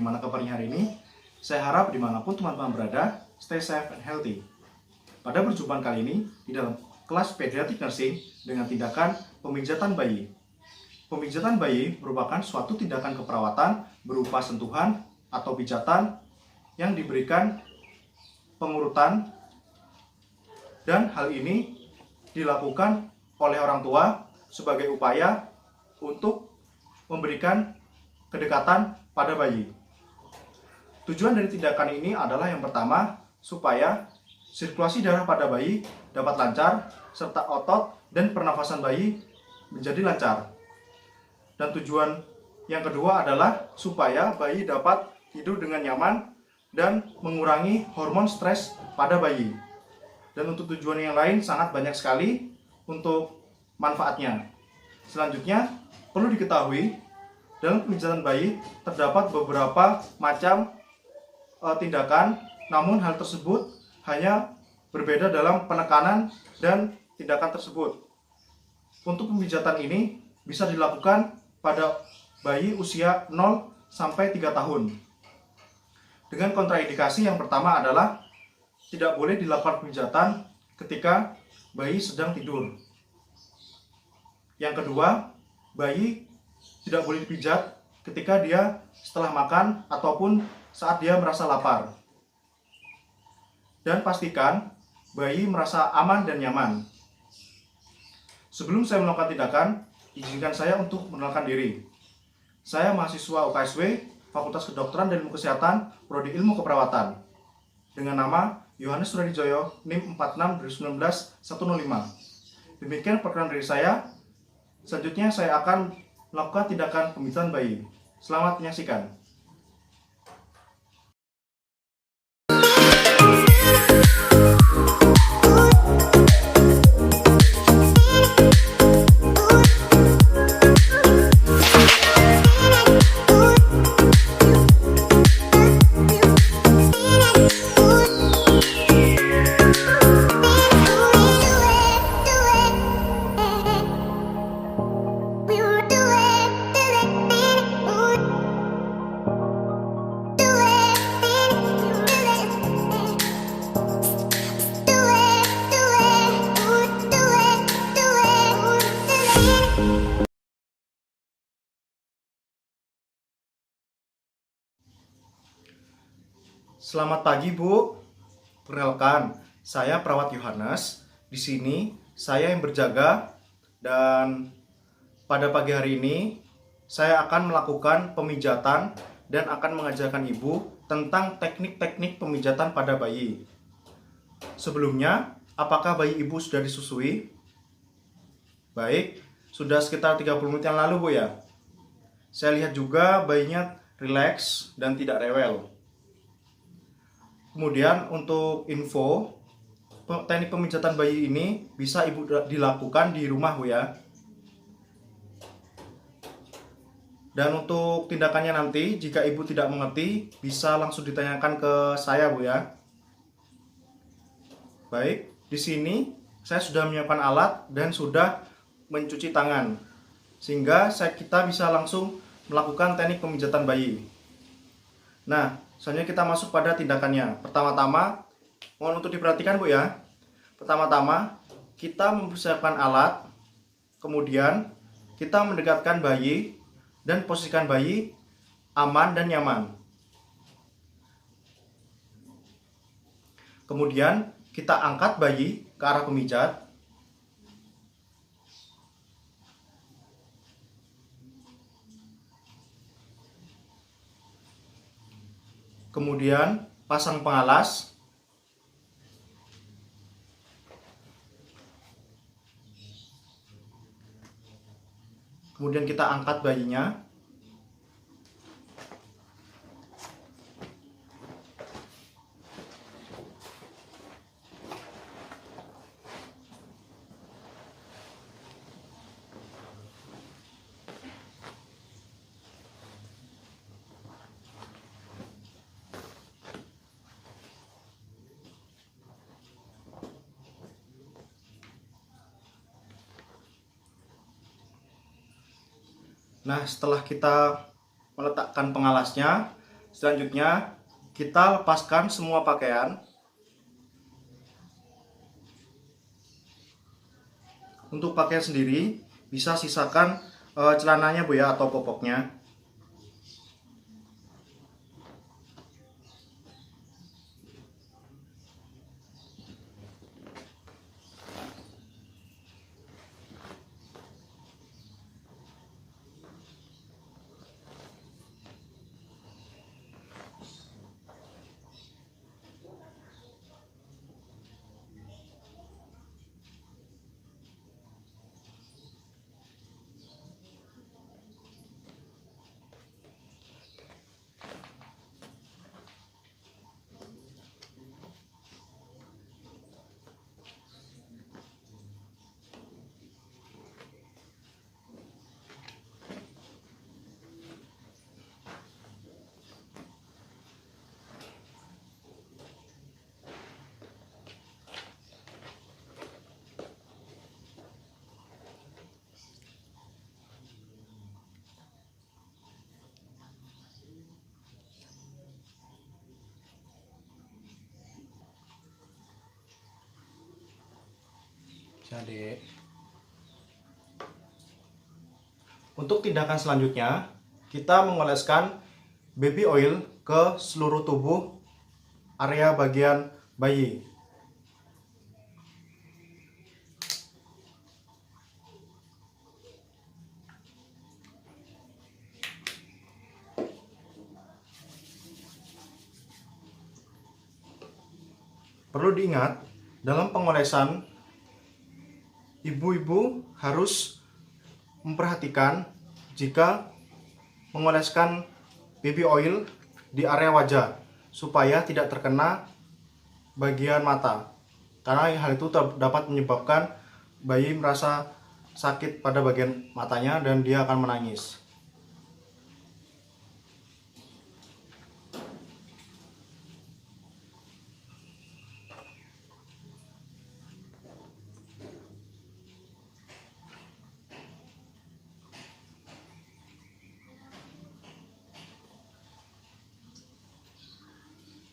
bagaimana kabarnya hari ini? Saya harap dimanapun teman-teman berada, stay safe and healthy. Pada perjumpaan kali ini, di dalam kelas Pediatric Nursing dengan tindakan pemijatan bayi. Pemijatan bayi merupakan suatu tindakan keperawatan berupa sentuhan atau pijatan yang diberikan pengurutan, dan hal ini dilakukan oleh orang tua sebagai upaya untuk memberikan kedekatan pada bayi. Tujuan dari tindakan ini adalah yang pertama, supaya sirkulasi darah pada bayi dapat lancar, serta otot dan pernafasan bayi menjadi lancar. Dan tujuan yang kedua adalah supaya bayi dapat tidur dengan nyaman dan mengurangi hormon stres pada bayi. Dan untuk tujuan yang lain sangat banyak sekali untuk manfaatnya. Selanjutnya, perlu diketahui dalam pemijatan bayi terdapat beberapa macam tindakan, namun hal tersebut hanya berbeda dalam penekanan dan tindakan tersebut. Untuk pemijatan ini bisa dilakukan pada bayi usia 0 sampai 3 tahun. Dengan kontraindikasi yang pertama adalah tidak boleh dilakukan pemijatan ketika bayi sedang tidur. Yang kedua, bayi tidak boleh dipijat ketika dia setelah makan ataupun saat dia merasa lapar. Dan pastikan bayi merasa aman dan nyaman. Sebelum saya melakukan tindakan, izinkan saya untuk mengenalkan diri. Saya mahasiswa UKSW, Fakultas Kedokteran dan Ilmu Kesehatan, Prodi Ilmu Keperawatan. Dengan nama Yohanes Suradijoyo, NIM 46-2019-105. Demikian perkenalan dari saya. Selanjutnya saya akan melakukan tindakan pemijatan bayi. Selamat menyaksikan. Selamat pagi, Bu. Perkenalkan, saya perawat Yohanes. Di sini saya yang berjaga, dan pada pagi hari ini saya akan melakukan pemijatan dan akan mengajarkan Ibu tentang teknik-teknik pemijatan pada bayi. Sebelumnya, apakah bayi Ibu sudah disusui? Baik, sudah sekitar 30 menit yang lalu, Bu ya. Saya lihat juga bayinya rileks dan tidak rewel. Kemudian untuk info, teknik pemijatan bayi ini bisa Ibu dilakukan di rumah, Bu ya. Dan untuk tindakannya nanti, jika Ibu tidak mengerti, bisa langsung ditanyakan ke saya, Bu ya. Baik, di sini saya sudah menyiapkan alat dan sudah mencuci tangan, sehingga kita bisa langsung melakukan teknik pemijatan bayi. Nah, selanjutnya kita masuk pada tindakannya. Pertama-tama, mohon untuk diperhatikan, Bu ya. Pertama-tama, kita mempersiapkan alat, kemudian kita mendekatkan bayi dan posisikan bayi aman dan nyaman. Kemudian kita angkat bayi ke arah pemijat. Kemudian pasang pengalas. Kemudian kita angkat bayinya. Nah, setelah kita meletakkan pengalasnya, Selanjutnya, kita lepaskan semua pakaian. Untuk pakaian sendiri, bisa sisakan celananya Bu ya, atau popoknya. Jadi, untuk tindakan selanjutnya, kita mengoleskan baby oil ke seluruh tubuh area bagian bayi. Perlu diingat, dalam pengolesan, ibu-ibu harus memperhatikan jika mengoleskan baby oil di area wajah supaya tidak terkena bagian mata, karena hal itu dapat menyebabkan bayi merasa sakit pada bagian matanya dan dia akan menangis.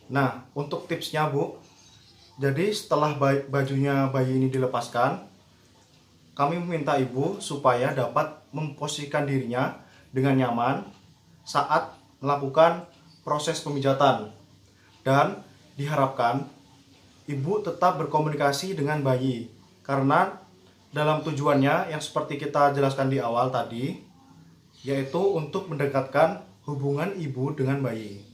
Nah, untuk tipsnya Bu, jadi setelah bajunya bayi ini dilepaskan, kami meminta ibu supaya dapat memposisikan dirinya dengan nyaman saat melakukan proses pemijatan. Dan diharapkan ibu tetap berkomunikasi dengan bayi, karena dalam tujuannya yang seperti kita jelaskan di awal tadi, yaitu untuk mendekatkan hubungan ibu dengan bayi.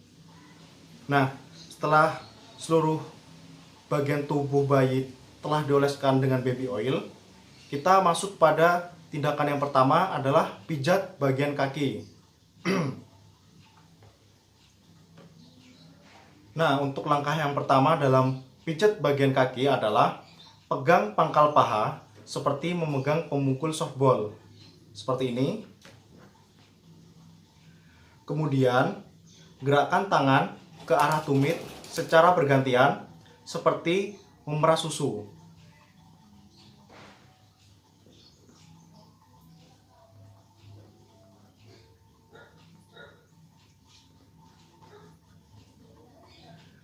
Nah, setelah seluruh bagian tubuh bayi telah dioleskan dengan baby oil, kita masuk pada tindakan yang pertama adalah pijat bagian kaki. Nah, untuk langkah yang pertama dalam pijat bagian kaki adalah pegang pangkal paha seperti memegang pemukul softball. Seperti ini. Kemudian, gerakkan tangan ke arah tumit secara bergantian seperti memerah susu.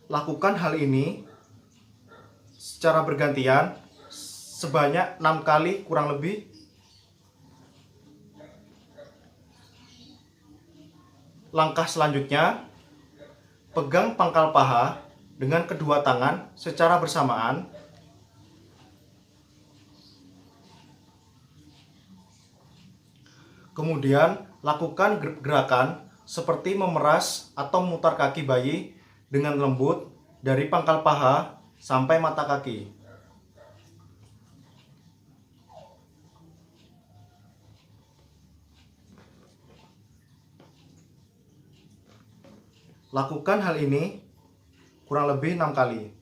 Lakukan hal ini secara bergantian sebanyak 6 kali kurang lebih. Langkah selanjutnya, pegang pangkal paha dengan kedua tangan secara bersamaan. Kemudian lakukan gerakan seperti memeras atau memutar kaki bayi dengan lembut dari pangkal paha sampai mata kaki. Lakukan hal ini kurang lebih 6 kali.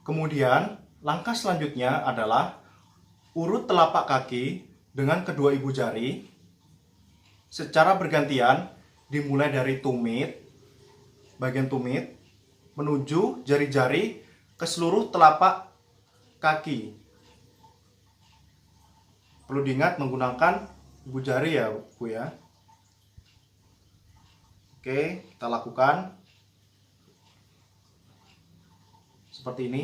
Kemudian, langkah selanjutnya adalah urut telapak kaki dengan kedua ibu jari secara bergantian, dimulai dari tumit, bagian tumit, menuju jari-jari ke seluruh telapak kaki. Perlu diingat menggunakan ibu jari ya Bu ya. Oke, kita lakukan seperti ini.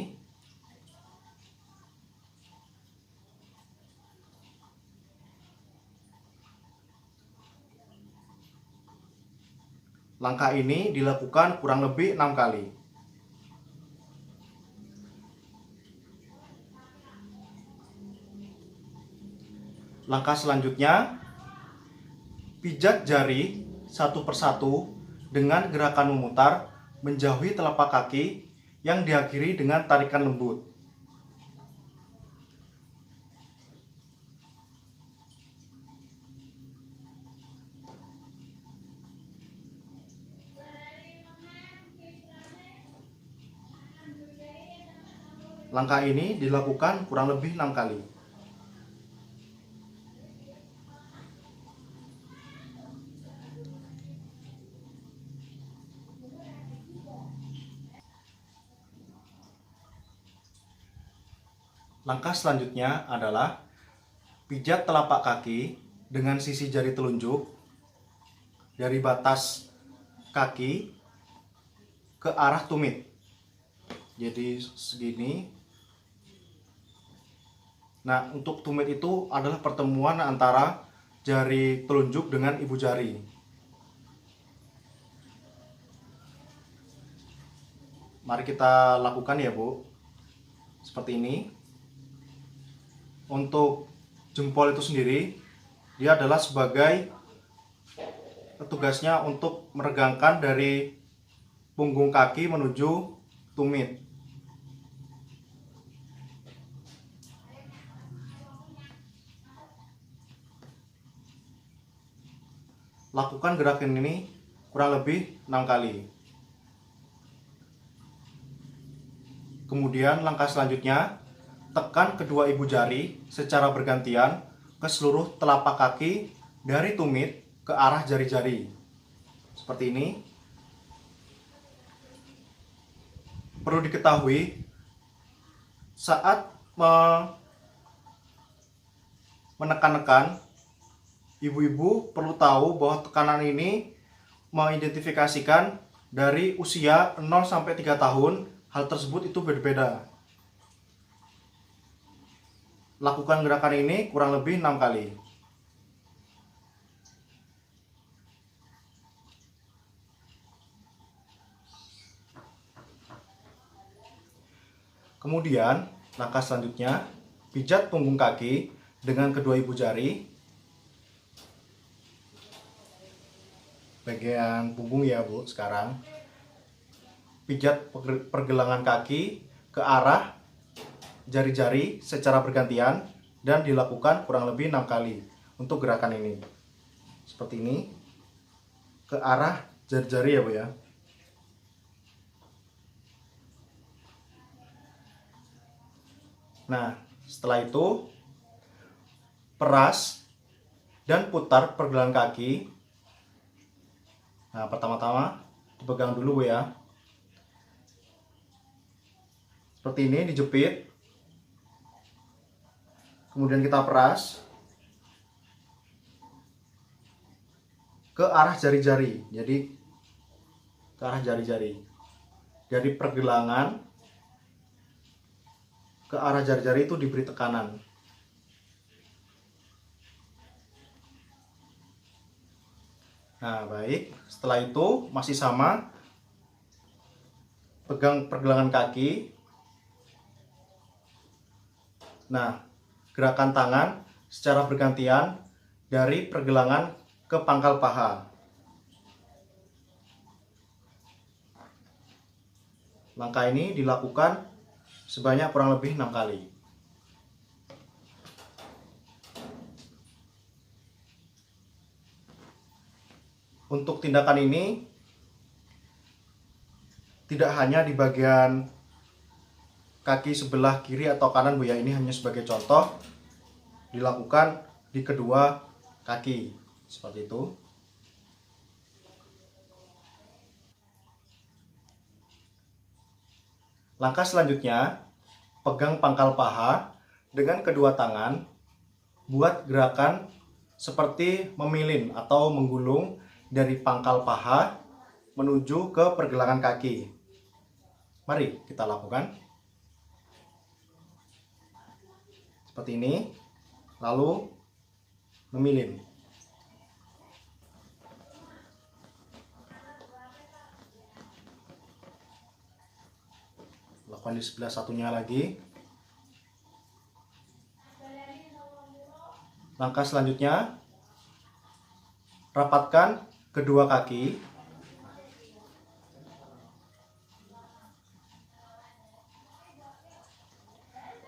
Langkah ini dilakukan kurang lebih 6 kali. Langkah selanjutnya, pijat jari satu persatu dengan gerakan memutar menjauhi telapak kaki yang diakhiri dengan tarikan lembut. Langkah ini dilakukan kurang lebih 6 kali. Langkah selanjutnya adalah pijat telapak kaki dengan sisi jari telunjuk dari batas kaki ke arah tumit. Jadi segini. Nah, untuk tumit itu adalah pertemuan antara jari telunjuk dengan ibu jari. Mari kita lakukan ya Bu. Seperti ini. Untuk jempol itu sendiri, dia adalah sebagai tugasnya untuk meregangkan dari punggung kaki menuju tumit. Lakukan gerakan ini kurang lebih 6 kali. Kemudian langkah selanjutnya, tekan kedua ibu jari secara bergantian ke seluruh telapak kaki dari tumit ke arah jari-jari. Seperti ini. Perlu diketahui, saat menekan-nekan, ibu-ibu perlu tahu bahwa tekanan ini mengidentifikasikan dari usia 0 sampai 3 tahun. Hal tersebut itu berbeda. Lakukan gerakan ini kurang lebih 6 kali. Kemudian, langkah selanjutnya, pijat punggung kaki dengan kedua ibu jari. Bagian punggung ya Bu, sekarang. Pijat pergelangan kaki ke arah jari-jari secara bergantian dan dilakukan kurang lebih 6 kali untuk gerakan ini. Seperti ini. Ke arah jari-jari ya Bu ya. Nah, setelah itu peras dan putar pergelangan kaki. Nah, pertama-tama dipegang dulu Bu ya. Seperti ini, dijepit. Kemudian kita peras ke arah jari-jari. Jadi ke arah jari-jari. Dari pergelangan ke arah jari-jari itu diberi tekanan. Nah, baik. Setelah itu masih sama. Pegang pergelangan kaki. Nah, gerakan tangan secara bergantian dari pergelangan ke pangkal paha. Langkah ini dilakukan sebanyak kurang lebih 6 kali. Untuk tindakan ini tidak hanya di bagian kaki sebelah kiri atau kanan Bu ya, ini hanya sebagai contoh, dilakukan di kedua kaki seperti itu. Langkah selanjutnya, pegang pangkal paha dengan kedua tangan, buat gerakan seperti memilin atau menggulung dari pangkal paha menuju ke pergelangan kaki. Mari kita lakukan. Seperti ini, lalu memilin. Lakukan di sebelah satunya lagi. Langkah selanjutnya, rapatkan kedua kaki.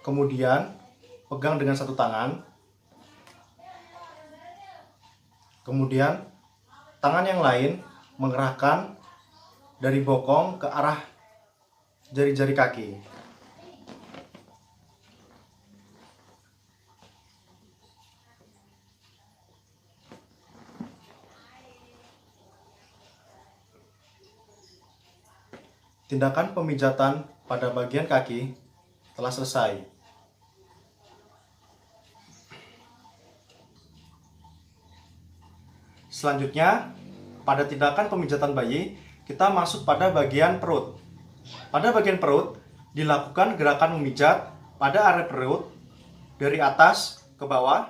Kemudian pegang dengan satu tangan. Kemudian tangan yang lain mengerahkan dari bokong ke arah jari-jari kaki. Tindakan pemijatan pada bagian kaki telah selesai. Selanjutnya, pada tindakan pemijatan bayi, kita masuk pada bagian perut. Pada bagian perut, dilakukan gerakan memijat pada area perut dari atas ke bawah,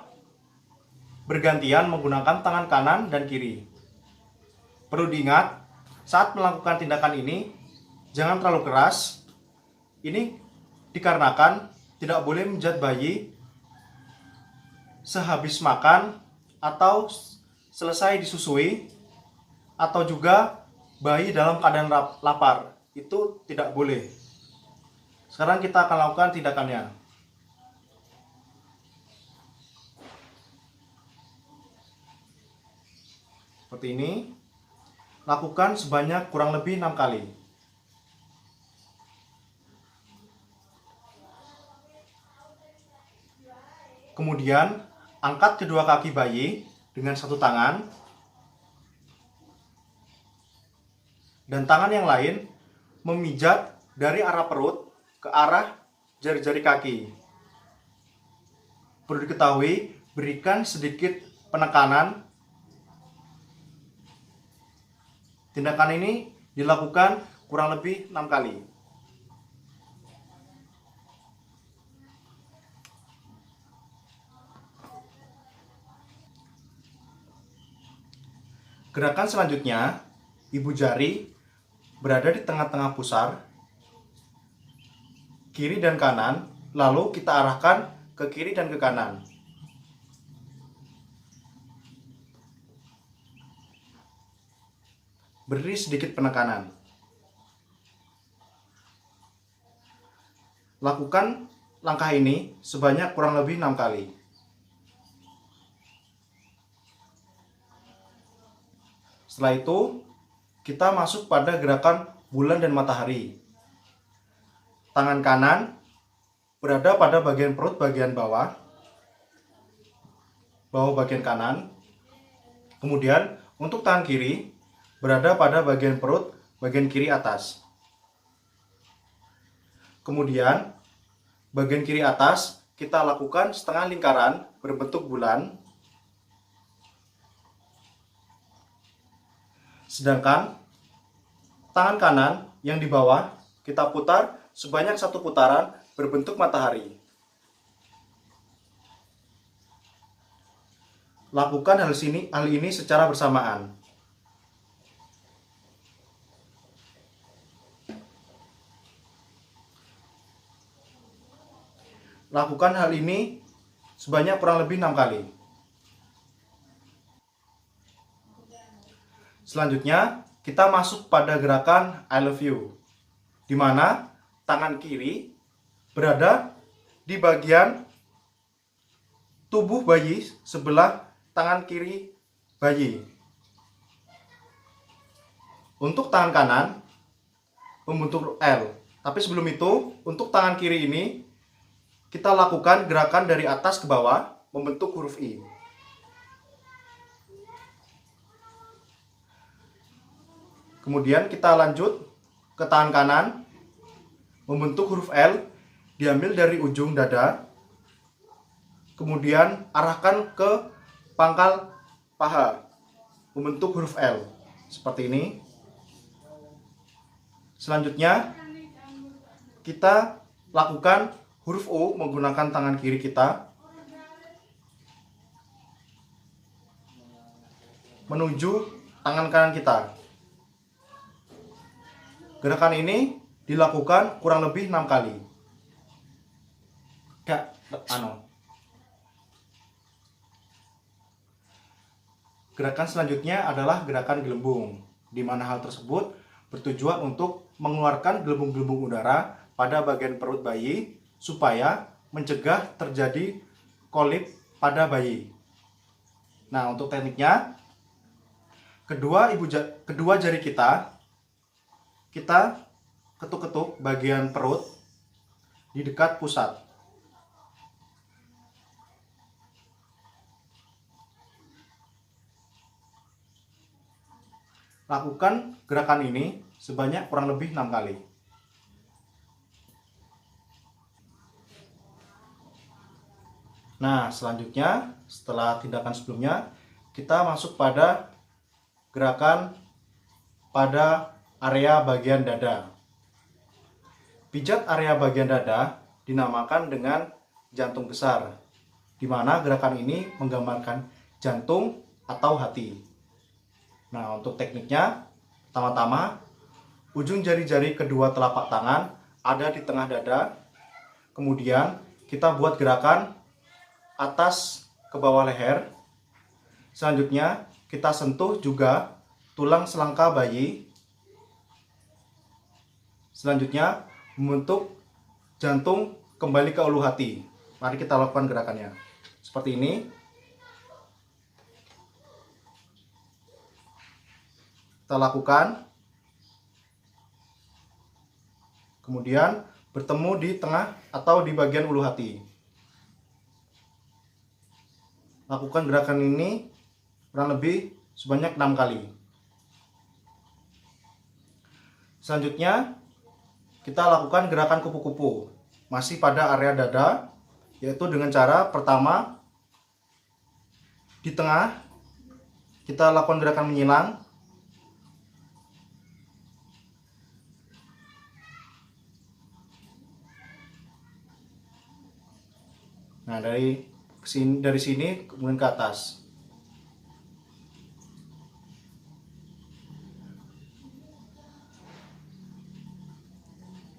bergantian menggunakan tangan kanan dan kiri. Perlu diingat, saat melakukan tindakan ini, jangan terlalu keras. Ini dikarenakan tidak boleh memijat bayi sehabis makan atau selesai disusui, atau juga bayi dalam keadaan lapar. Itu tidak boleh. Sekarang kita akan lakukan tindakannya. Seperti ini. Lakukan sebanyak kurang lebih 6 kali. Kemudian, angkat kedua kaki bayi dengan satu tangan, dan tangan yang lain memijat dari arah perut ke arah jari-jari kaki. Perlu diketahui, berikan sedikit penekanan. Tindakan ini dilakukan kurang lebih 6 kali. Gerakan selanjutnya, ibu jari berada di tengah-tengah pusar, kiri dan kanan, lalu kita arahkan ke kiri dan ke kanan. Beri sedikit penekanan. Lakukan langkah ini sebanyak kurang lebih 6 kali. Setelah itu, kita masuk pada gerakan bulan dan matahari. Tangan kanan berada pada bagian perut bagian bawah bagian kanan. Kemudian, untuk tangan kiri berada pada bagian perut bagian kiri atas. Kemudian, bagian kiri atas kita lakukan setengah lingkaran berbentuk bulan. Sedangkan tangan kanan yang di bawah kita putar sebanyak 1 putaran berbentuk matahari. Lakukan hal ini secara bersamaan. Lakukan hal ini sebanyak kurang lebih 6 kali. Selanjutnya, kita masuk pada gerakan I love you, di mana tangan kiri berada di bagian tubuh bayi sebelah tangan kiri bayi. Untuk tangan kanan membentuk L. Tapi sebelum itu, untuk tangan kiri ini kita lakukan gerakan dari atas ke bawah membentuk huruf I. Kemudian kita lanjut ke tangan kanan membentuk huruf L, diambil dari ujung dada, kemudian arahkan ke pangkal paha, membentuk huruf L, seperti ini. Selanjutnya, kita lakukan huruf O menggunakan tangan kiri kita, menuju tangan kanan kita. Gerakan ini dilakukan kurang lebih 6 kali. Gerakan selanjutnya adalah gerakan gelembung, di mana hal tersebut bertujuan untuk mengeluarkan gelembung-gelembung udara pada bagian perut bayi supaya mencegah terjadi kolip pada bayi. Nah, untuk tekniknya, kedua jari kita ketuk-ketuk bagian perut di dekat pusat. Lakukan gerakan ini sebanyak kurang lebih 6 kali. Nah, selanjutnya setelah tindakan sebelumnya, kita masuk pada gerakan pada area bagian dada. Pijat area bagian dada dinamakan dengan jantung besar, di mana gerakan ini menggambarkan jantung atau hati. Nah, untuk tekniknya, pertama-tama ujung jari-jari kedua telapak tangan ada di tengah dada. Kemudian kita buat gerakan atas ke bawah leher. Selanjutnya kita sentuh juga tulang selangka bayi. Selanjutnya membentuk jantung kembali ke ulu hati. Mari kita lakukan gerakannya. Seperti ini. Kita lakukan. Kemudian bertemu di tengah atau di bagian ulu hati. Lakukan gerakan ini kurang lebih sebanyak 6 kali. Selanjutnya kita lakukan gerakan kupu-kupu, masih pada area dada, yaitu dengan cara pertama di tengah kita lakukan gerakan menyilang. Nah, dari sini kemudian ke atas.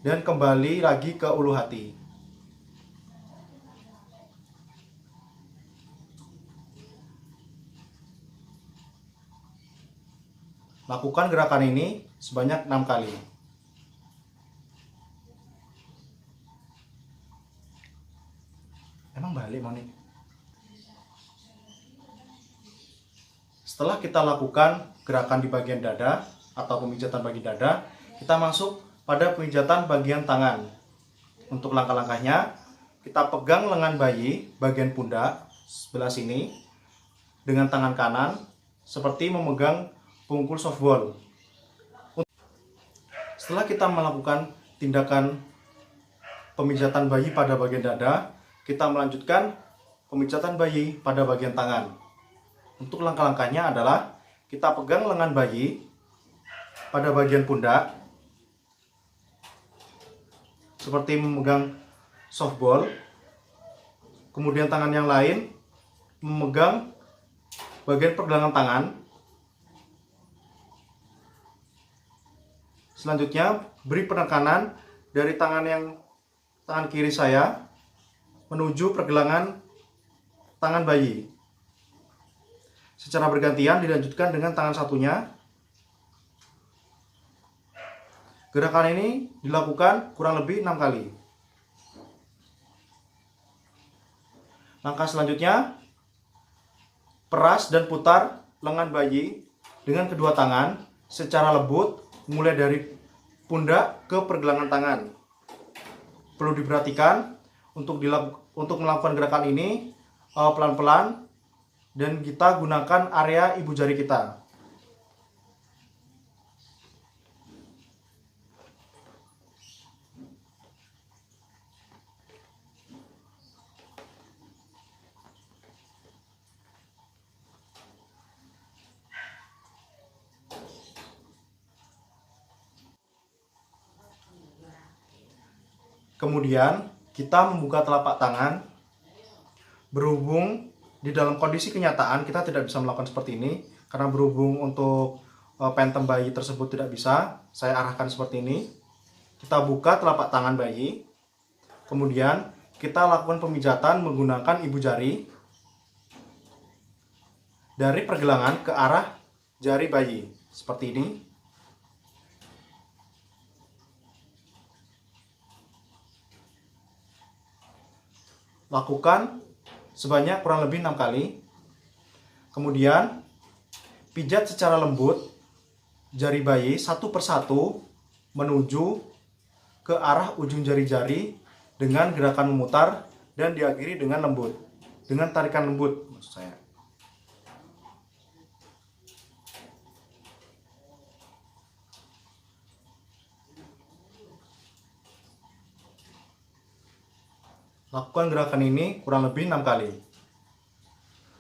Dan kembali lagi ke ulu hati. Lakukan gerakan ini sebanyak 6 kali. Emang balik mau nih. Setelah kita lakukan gerakan di bagian dada atau pemijatan bagian dada, kita masuk pada pemijatan bagian tangan. Untuk langkah-langkahnya, kita pegang lengan bayi bagian pundak sebelah sini dengan tangan kanan seperti memegang pungkul softball. Setelah kita melakukan tindakan pemijatan bayi pada bagian dada, kita melanjutkan pemijatan bayi pada bagian tangan. Untuk langkah-langkahnya adalah kita pegang lengan bayi pada bagian pundak seperti memegang softball. Kemudian tangan yang lain memegang bagian pergelangan tangan. Selanjutnya beri penekanan dari tangan kiri saya menuju pergelangan tangan bayi. Secara bergantian dilanjutkan dengan tangan satunya. Gerakan ini dilakukan kurang lebih 6 kali. Langkah selanjutnya, peras dan putar lengan bayi dengan kedua tangan secara lembut mulai dari pundak ke pergelangan tangan. Perlu diperhatikan untuk melakukan gerakan ini pelan-pelan dan kita gunakan area ibu jari kita. Kemudian kita membuka telapak tangan. Berhubung di dalam kondisi kenyataan kita tidak bisa melakukan seperti ini, karena berhubung untuk pentem bayi tersebut tidak bisa, saya arahkan seperti ini. Kita buka telapak tangan bayi. Kemudian kita lakukan pemijatan menggunakan ibu jari dari pergelangan ke arah jari bayi, seperti ini. Lakukan sebanyak kurang lebih 6 kali. Kemudian pijat secara lembut jari bayi satu persatu menuju ke arah ujung jari-jari dengan gerakan memutar dan diakhiri dengan lembut, dengan tarikan lembut maksud saya. Lakukan gerakan ini kurang lebih 6 kali.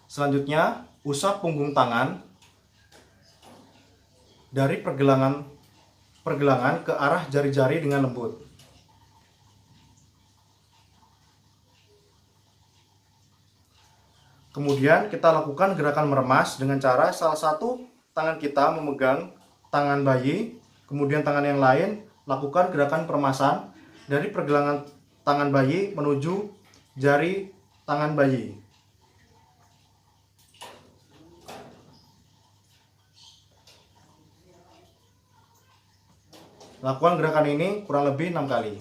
Selanjutnya, usap punggung tangan dari pergelangan ke arah jari-jari dengan lembut. Kemudian kita lakukan gerakan meremas dengan cara salah satu tangan kita memegang tangan bayi, kemudian tangan yang lain lakukan gerakan peremasan dari pergelangan tangan bayi menuju jari tangan bayi. Lakukan gerakan ini kurang lebih 6 kali.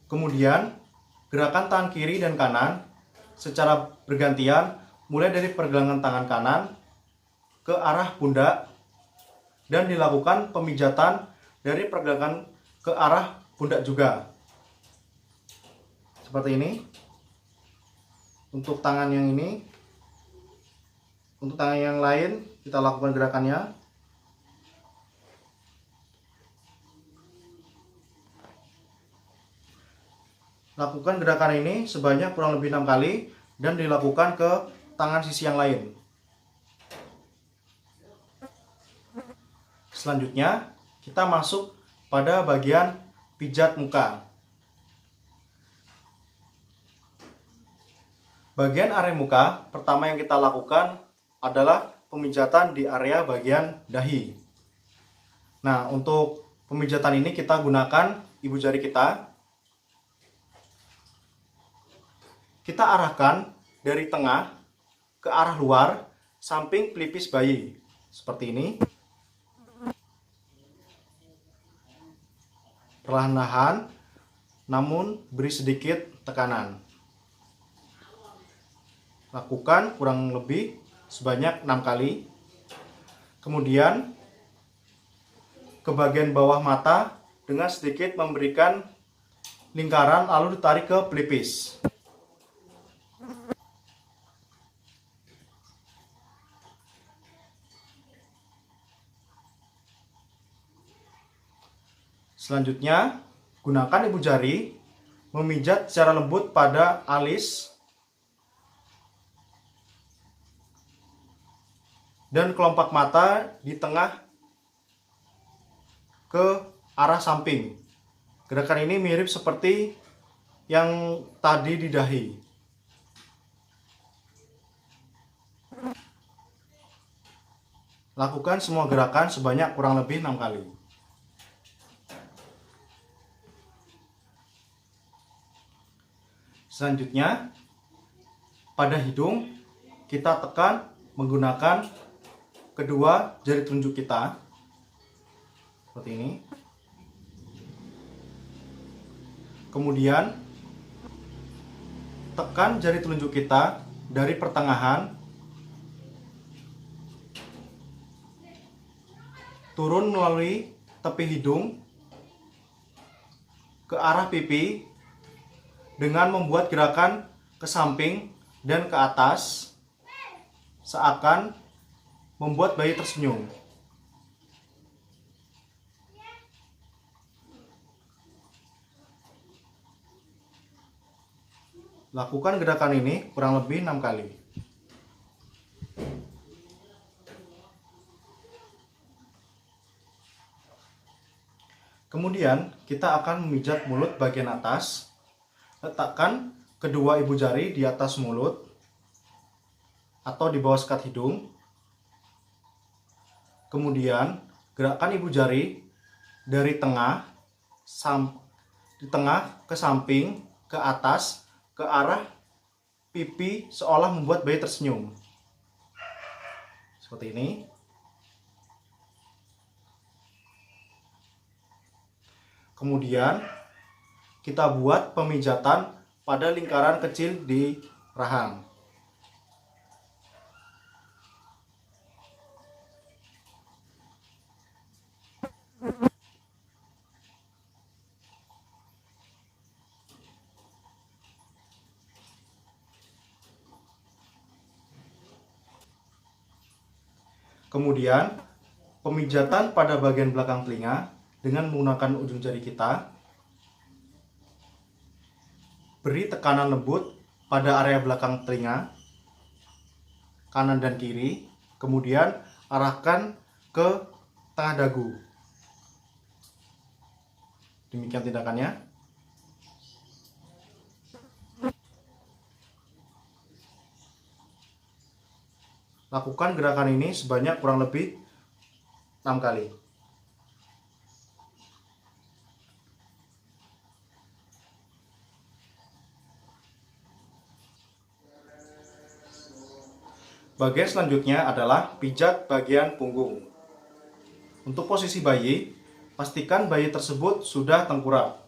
Kemudian gerakan tangan kiri dan kanan secara bergantian, mulai dari pergelangan tangan kanan ke arah pundak dan dilakukan pemijatan dari pergelangan ke arah pundak juga, seperti ini. Untuk tangan yang ini, untuk tangan yang lain kita lakukan gerakannya. Lakukan gerakan ini sebanyak kurang lebih 6 kali dan dilakukan ke tangan sisi yang lain. Selanjutnya kita masuk pada bagian pijat muka. Bagian area muka pertama yang kita lakukan adalah pemijatan di area bagian dahi. Nah, untuk pemijatan ini kita gunakan ibu jari kita. Kita arahkan dari tengah ke arah luar samping pelipis bayi, seperti ini. Perlahan-lahan, namun beri sedikit tekanan. Lakukan kurang lebih sebanyak 6 kali. Kemudian ke bagian bawah mata dengan sedikit memberikan lingkaran lalu ditarik ke pelipis. Selanjutnya, gunakan ibu jari memijat secara lembut pada alis dan kelopak mata di tengah ke arah samping. Gerakan ini mirip seperti yang tadi di dahi. Lakukan semua gerakan sebanyak kurang lebih 6 kali. Selanjutnya, pada hidung kita tekan menggunakan kedua jari telunjuk kita, seperti ini. Kemudian tekan jari telunjuk kita dari pertengahan turun melalui tepi hidung ke arah pipi dengan membuat gerakan ke samping dan ke atas seakan membuat bayi tersenyum. Lakukan gerakan ini kurang lebih 6 kali. Kemudian kita akan memijat mulut bagian atas. Letakkan kedua ibu jari di atas mulut atau di bawah sekat hidung. Kemudian gerakkan ibu jari dari tengah ke samping, ke atas, ke arah pipi seolah membuat bayi tersenyum. Seperti ini. Kemudian kita buat pemijatan pada lingkaran kecil di rahang. Kemudian pemijatan pada bagian belakang telinga dengan menggunakan ujung jari kita. Beri tekanan lembut pada area belakang telinga, kanan dan kiri. Kemudian arahkan ke tengah dagu. Demikian tindakannya. Lakukan gerakan ini sebanyak kurang lebih 6 kali. Bagian selanjutnya adalah pijat bagian punggung. Untuk posisi bayi, pastikan bayi tersebut sudah tengkurap.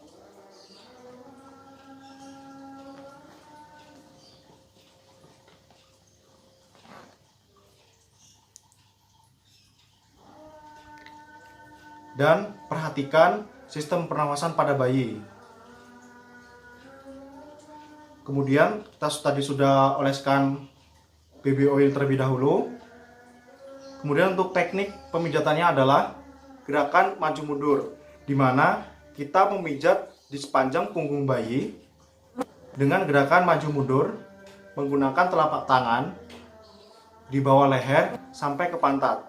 Dan perhatikan sistem pernafasan pada bayi. Kemudian kita tadi sudah oleskan baby oil terlebih dahulu. Kemudian untuk teknik pemijatannya adalah gerakan maju mundur, di mana kita memijat di sepanjang punggung bayi dengan gerakan maju mundur menggunakan telapak tangan di bawah leher sampai ke pantat.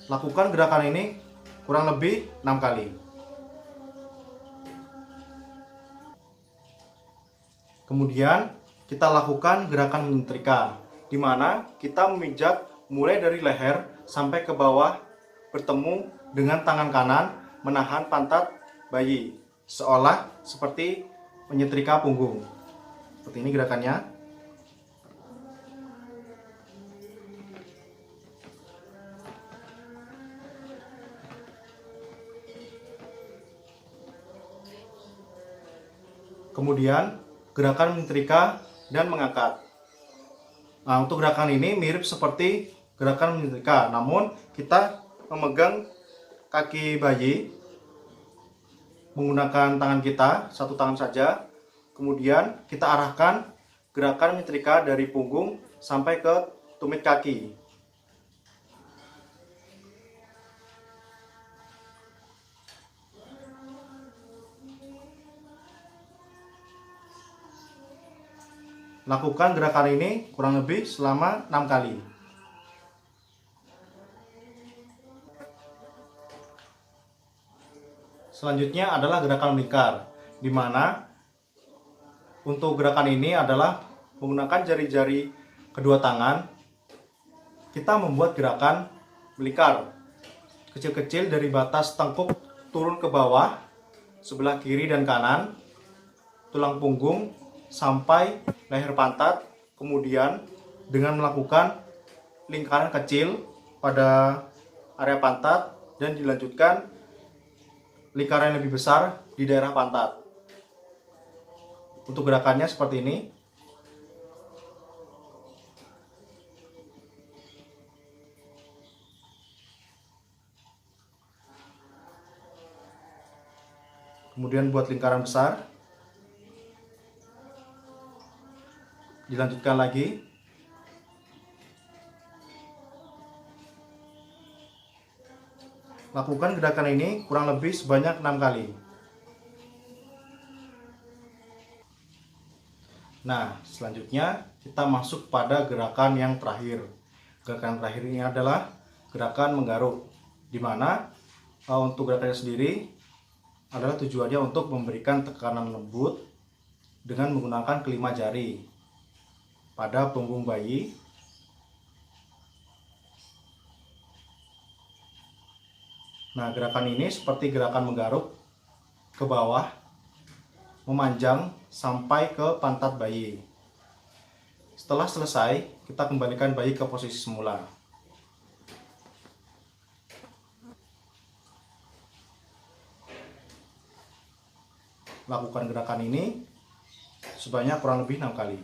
Lakukan gerakan ini kurang lebih 6 kali. Kemudian kita lakukan gerakan menyetrika, di mana kita memijat mulai dari leher sampai ke bawah bertemu dengan tangan kanan menahan pantat bayi, seolah seperti menyetrika punggung. Seperti ini gerakannya. Kemudian gerakan menyetrika dan mengangkat. Nah, untuk gerakan ini mirip seperti gerakan menyetrika, namun kita memegang kaki bayi menggunakan tangan kita, satu tangan saja. Kemudian kita arahkan gerakan menyetrika dari punggung sampai ke tumit kaki. Lakukan gerakan ini kurang lebih selama 6 kali. Selanjutnya adalah gerakan melingkar, di mana untuk gerakan ini adalah menggunakan jari-jari kedua tangan. Kita membuat gerakan melingkar kecil-kecil dari batas tengkuk turun ke bawah, sebelah kiri dan kanan, tulang punggung, sampai leher pantat. Kemudian dengan melakukan lingkaran kecil pada area pantat dan dilanjutkan lingkaran yang lebih besar di daerah pantat. Untuk gerakannya seperti ini. Kemudian buat lingkaran besar. Dilanjutkan lagi. Lakukan gerakan ini kurang lebih sebanyak 6 kali. Nah, selanjutnya kita masuk pada gerakan yang terakhir. Gerakan terakhir ini adalah gerakan menggaruk, di mana untuk gerakannya sendiri adalah tujuannya untuk memberikan tekanan lembut dengan menggunakan kelima jari pada punggung bayi. Nah, gerakan ini seperti gerakan menggaruk ke bawah, memanjang sampai ke pantat bayi. Setelah selesai, kita kembalikan bayi ke posisi semula. Lakukan gerakan ini sebanyak kurang lebih 6 kali.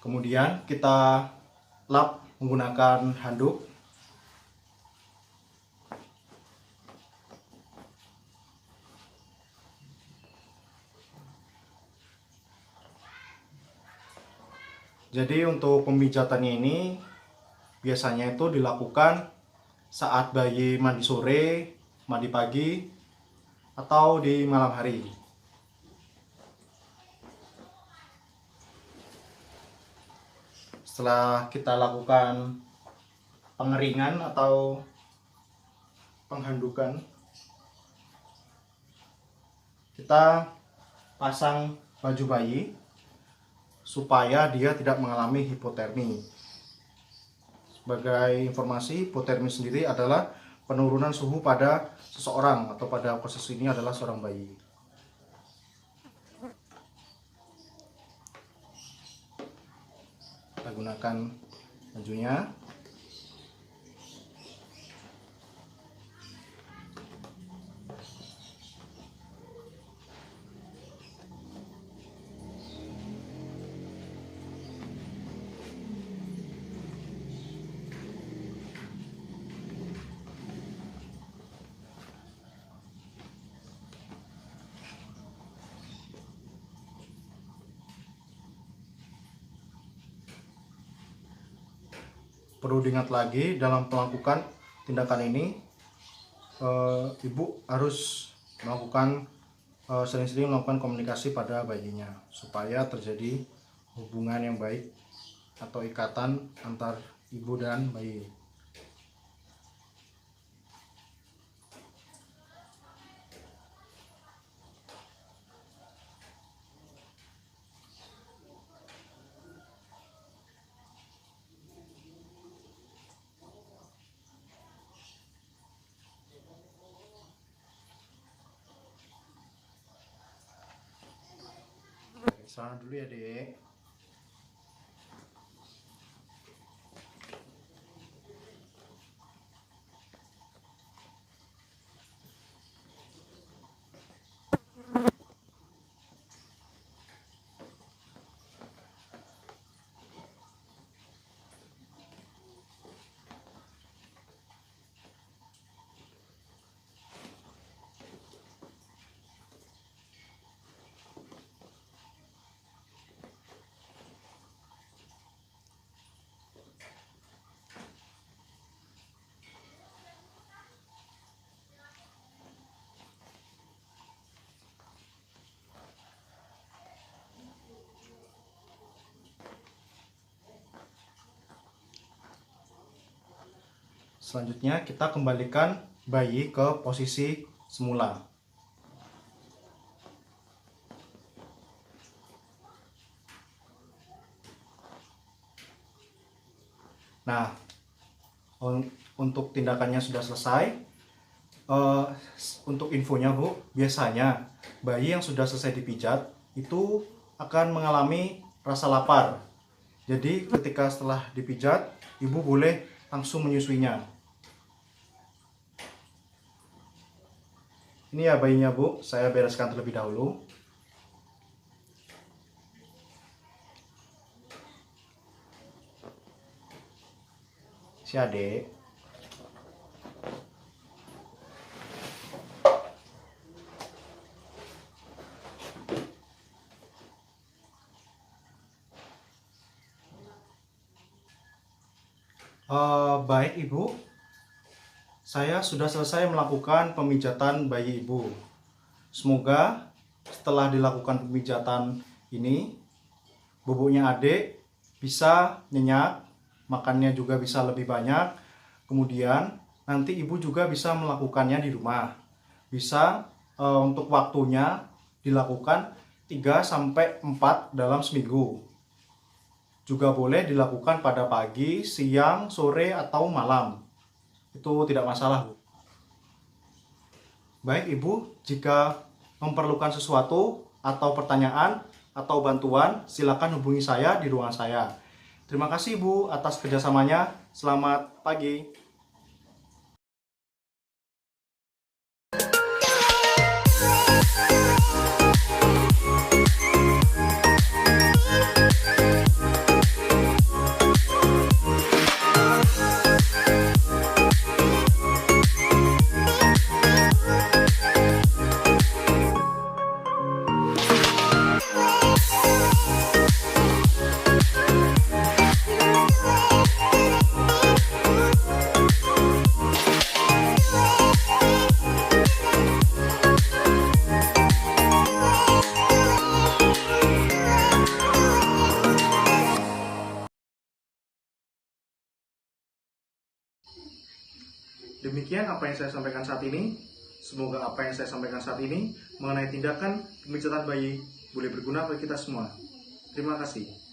Kemudian kita lap menggunakan handuk. Jadi untuk pemijatannya ini biasanya itu dilakukan saat bayi mandi sore, mandi pagi, atau di malam hari. Setelah kita lakukan pengeringan atau penghandukan, kita pasang baju bayi supaya dia tidak mengalami hipotermi. Sebagai informasi, hipotermi sendiri adalah penurunan suhu pada seseorang, atau pada kasus ini adalah seorang bayi. Kita gunakan bajunya. Perlu diingat lagi dalam melakukan tindakan ini, ibu harus melakukan sering-sering melakukan komunikasi pada bayinya supaya terjadi hubungan yang baik atau ikatan antar ibu dan bayi. Sana dulu ya, Dek. Selanjutnya kita kembalikan bayi ke posisi semula. Nah, untuk tindakannya sudah selesai. Untuk infonya, Bu, biasanya bayi yang sudah selesai dipijat itu akan mengalami rasa lapar. Jadi ketika setelah dipijat, ibu boleh langsung menyusuinya. Ini ya bayinya, Bu, saya bereskan terlebih dahulu. Si Adek. Baik Ibu, saya sudah selesai melakukan pemijatan bayi Ibu. Semoga setelah dilakukan pemijatan ini, bubuknya adik bisa nyenyak, makannya juga bisa lebih banyak. Kemudian nanti Ibu juga bisa melakukannya di rumah. Bisa untuk waktunya dilakukan 3-4 dalam seminggu. Juga boleh dilakukan pada pagi, siang, sore, atau malam. Itu tidak masalah, Bu. Baik Ibu, jika memerlukan sesuatu atau pertanyaan atau bantuan, silakan hubungi saya di ruangan saya. Terima kasih Bu atas kerjasamanya. Selamat pagi. Demikian apa yang saya sampaikan saat ini. Semoga apa yang saya sampaikan saat ini mengenai tindakan pemijatan bayi boleh berguna bagi kita semua. Terima kasih.